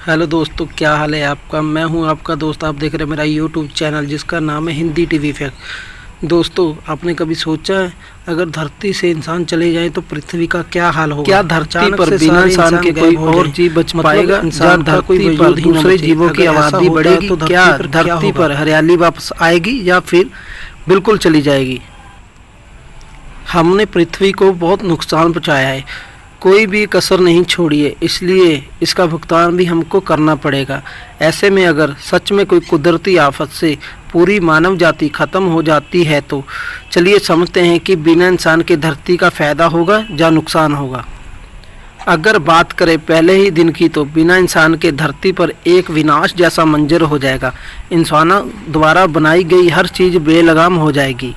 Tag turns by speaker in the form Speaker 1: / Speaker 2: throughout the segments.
Speaker 1: Hello दोस्तों, क्या हाल है आपका। मैं हूं आपका दोस्त। आप देख रहे हैं मेरा यूट्यूब चैनल जिसका नाम है हिंदी टीवी फैक्ट। दोस्तों, आपने कभी सोचा है अगर धरती से इंसान चले जाए तो पृथ्वी का क्या हाल होगा। क्या धरती पर बिना इंसान के कोई और जीव बच पाएगा। इंसान धरती पर दूसरे जीवों की आबादी बढ़ेगी। क्या धरती पर हरियाली वापस आएगी या फिर बिल्कुल चली जाएगी। हमने पृथ्वी को बहुत नुकसान पहुँचाया है, कोई भी कसर नहीं छोड़ी है, इसलिए इसका भुगतान भी हमको करना पड़ेगा। ऐसे में अगर सच में कोई कुदरती आफत से पूरी मानव जाति खत्म हो जाती है तो चलिए समझते हैं कि बिना इंसान के धरती का फ़ायदा होगा या नुकसान होगा। अगर बात करें पहले ही दिन की तो बिना इंसान के धरती पर एक विनाश जैसा मंजर हो जाएगा। इंसानों द्वारा बनाई गई हर चीज़ बेलगाम हो जाएगी।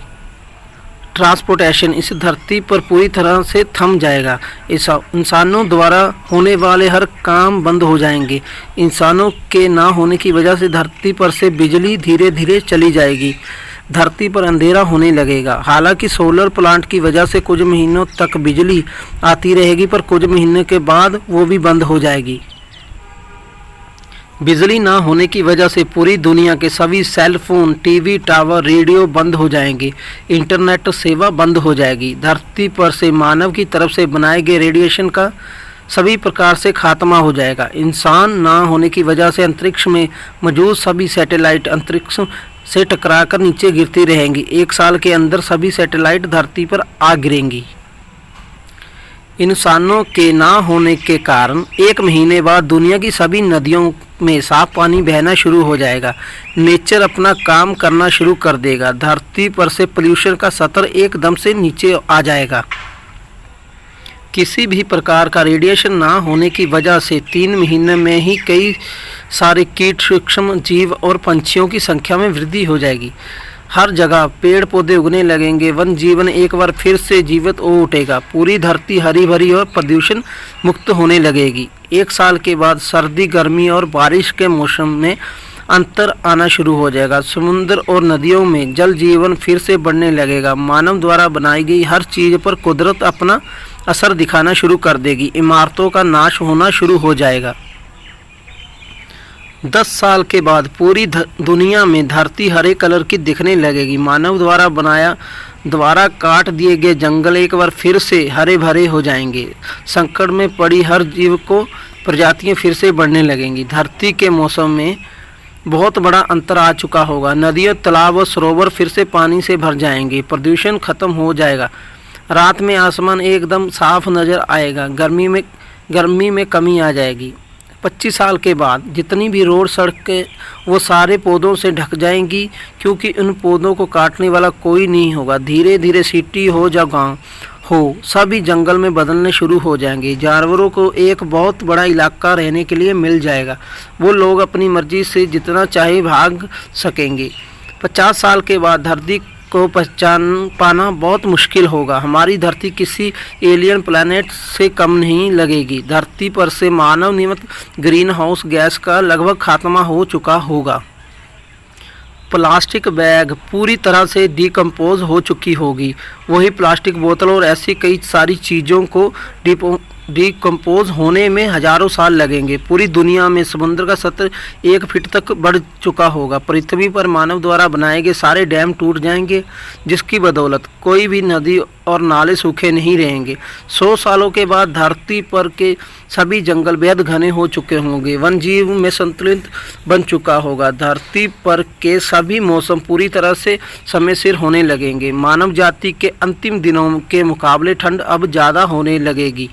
Speaker 1: ट्रांसपोर्टेशन इस धरती पर पूरी तरह से थम जाएगा। इंसानों द्वारा होने वाले हर काम बंद हो जाएंगे। इंसानों के ना होने की वजह से धरती पर से बिजली धीरे धीरे चली जाएगी। धरती पर अंधेरा होने लगेगा। हालांकि सोलर प्लांट की वजह से कुछ महीनों तक बिजली आती रहेगी, पर कुछ महीने के बाद वो भी बंद हो जाएगी। बिजली ना होने की वजह से पूरी दुनिया के सभी cell phone, TV, tower, radio बंद हो जाएंगे। इंटरनेट सेवा बंद हो जाएगी। धरती पर से मानव की तरफ से बनाए गए रेडिएशन का सभी प्रकार से खात्मा हो जाएगा। इंसान ना होने की वजह से अंतरिक्ष में मौजूद सभी सैटेलाइट अंतरिक्ष से टकराकर नीचे गिरती रहेंगी। 1 साल के अंदर सभी सैटेलाइट धरती पर आ गिरेंगी। इंसानों के ना होने के कारण 1 महीने बाद दुनिया की सभी नदियों में साफ पानी बहना शुरू हो जाएगा। नेचर अपना काम करना शुरू कर देगा। धरती पर से पोल्यूशन का स्तर एकदम से नीचे आ जाएगा। किसी भी प्रकार का रेडिएशन ना होने की वजह से 3 महीने में ही कई सारे कीट, सूक्ष्म जीव और पंछियों की संख्या में वृद्धि हो जाएगी। हर जगह पेड़ पौधे उगने लगेंगे। वन जीवन एक बार फिर से जीवित हो उठेगा। पूरी धरती हरी भरी और प्रदूषण मुक्त होने लगेगी। 1 साल के बाद सर्दी, गर्मी और बारिश के मौसम में अंतर आना शुरू हो जाएगा। समुद्र और नदियों में जल जीवन फिर से बढ़ने लगेगा। मानव द्वारा बनाई गई हर चीज़ पर कुदरत अपना असर दिखाना शुरू कर देगी। इमारतों का नाश होना शुरू हो जाएगा। 10 साल के बाद पूरी दुनिया में धरती हरे कलर की दिखने लगेगी। मानव द्वारा काट दिए गए जंगल एक बार फिर से हरे भरे हो जाएंगे। संकट में पड़ी हर जीव को प्रजातियां फिर से बढ़ने लगेंगी। धरती के मौसम में बहुत बड़ा अंतर आ चुका होगा। नदियाँ, तालाब और सरोवर फिर से पानी से भर जाएंगे। प्रदूषण खत्म हो जाएगा। रात में आसमान एकदम साफ नज़र आएगा। गर्मी में कमी आ जाएगी। 25 साल के बाद जितनी भी रोड, सड़कें वो सारे पौधों से ढक जाएंगी, क्योंकि उन पौधों को काटने वाला कोई नहीं होगा। धीरे धीरे सिटी हो या गांव हो, सभी जंगल में बदलने शुरू हो जाएंगे। जानवरों को एक बहुत बड़ा इलाका रहने के लिए मिल जाएगा। वो लोग अपनी मर्जी से जितना चाहे भाग सकेंगे। 50 साल के बाद धरती को पहचान पाना बहुत मुश्किल होगा। हमारी धरती किसी एलियन प्लैनेट से कम नहीं लगेगी। धरती पर से मानव निर्मित ग्रीन हाउस गैस का लगभग खात्मा हो चुका होगा। प्लास्टिक बैग पूरी तरह से डिकम्पोज हो चुकी होगी। वही प्लास्टिक बोतल और ऐसी कई सारी चीज़ों को डिकम्पोज होने में हजारों साल लगेंगे। पूरी दुनिया में समुद्र का सतह 1 फीट तक बढ़ चुका होगा। पृथ्वी पर मानव द्वारा बनाए गए सारे डैम टूट जाएंगे, जिसकी बदौलत कोई भी नदी और नाले सूखे नहीं रहेंगे। 100 सालों के बाद धरती पर के सभी जंगल बेहद घने हो चुके होंगे। वन जीव में संतुलित बन चुका होगा। धरती पर के सभी मौसम पूरी तरह से समय सिर होने लगेंगे। मानव जाति के अंतिम दिनों के मुकाबले ठंड अब ज़्यादा होने लगेगी।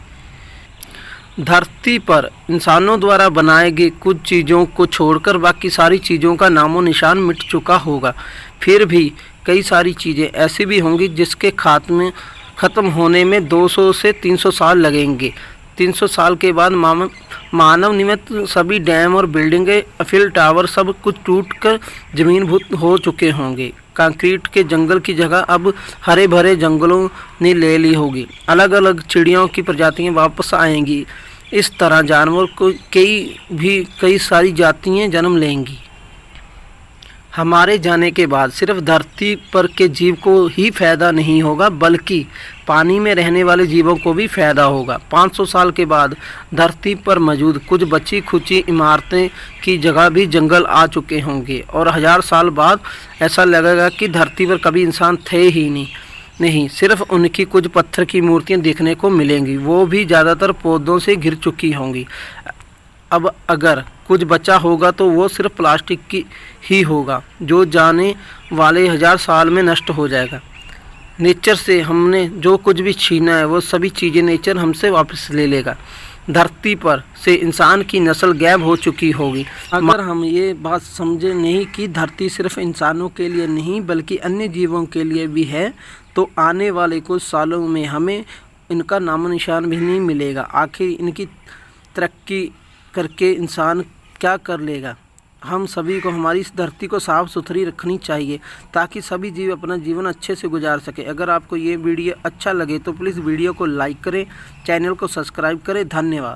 Speaker 1: धरती पर इंसानों द्वारा बनाए गए कुछ चीज़ों को छोड़कर बाकी सारी चीज़ों का नामो निशान मिट चुका होगा। फिर भी कई सारी चीज़ें ऐसी भी होंगी जिसके ख़त्म होने में 200 से 300 साल लगेंगे। 300 साल के बाद मानव निर्मित सभी डैम और बिल्डिंगें, एफिल टावर सब कुछ टूटकर जमीनभूत हो चुके होंगे। कंक्रीट के जंगल की जगह अब हरे भरे जंगलों ने ले ली होगी। अलग अलग चिड़ियों की प्रजातियां वापस आएंगी। इस तरह जानवर को कई सारी जातियां जन्म लेंगी। हमारे जाने के बाद सिर्फ धरती पर के जीव को ही फायदा नहीं होगा, बल्कि पानी में रहने वाले जीवों को भी फायदा होगा। 500 साल के बाद धरती पर मौजूद कुछ बची खुची इमारतें की जगह भी जंगल आ चुके होंगे और 1000 साल बाद ऐसा लगेगा कि धरती पर कभी इंसान थे ही नहीं, सिर्फ उनकी कुछ पत्थर की मूर्तियां देखने को मिलेंगी, वो भी ज़्यादातर पौधों से घिर चुकी होंगी। अब अगर कुछ बचा होगा तो वो सिर्फ प्लास्टिक की ही होगा, जो जाने वाले 1000 साल में नष्ट हो जाएगा। नेचर से हमने जो कुछ भी छीना है वो सभी चीज़ें नेचर हमसे वापस ले लेगा। धरती पर से इंसान की नस्ल गायब हो चुकी होगी अगर हम ये बात समझे नहीं कि धरती सिर्फ इंसानों के लिए नहीं बल्कि अन्य जीवों के लिए भी है, तो आने वाले कुछ सालों में हमें इनका नामो निशान भी नहीं मिलेगा। आखिर इनकी तरक्की करके इंसान क्या कर लेगा। हम सभी को हमारी इस धरती को साफ़ सुथरी रखनी चाहिए ताकि सभी जीव अपना जीवन अच्छे से गुजार सके। अगर आपको ये वीडियो अच्छा लगे तो प्लीज़ वीडियो को लाइक करें, चैनल को सब्सक्राइब करें। धन्यवाद।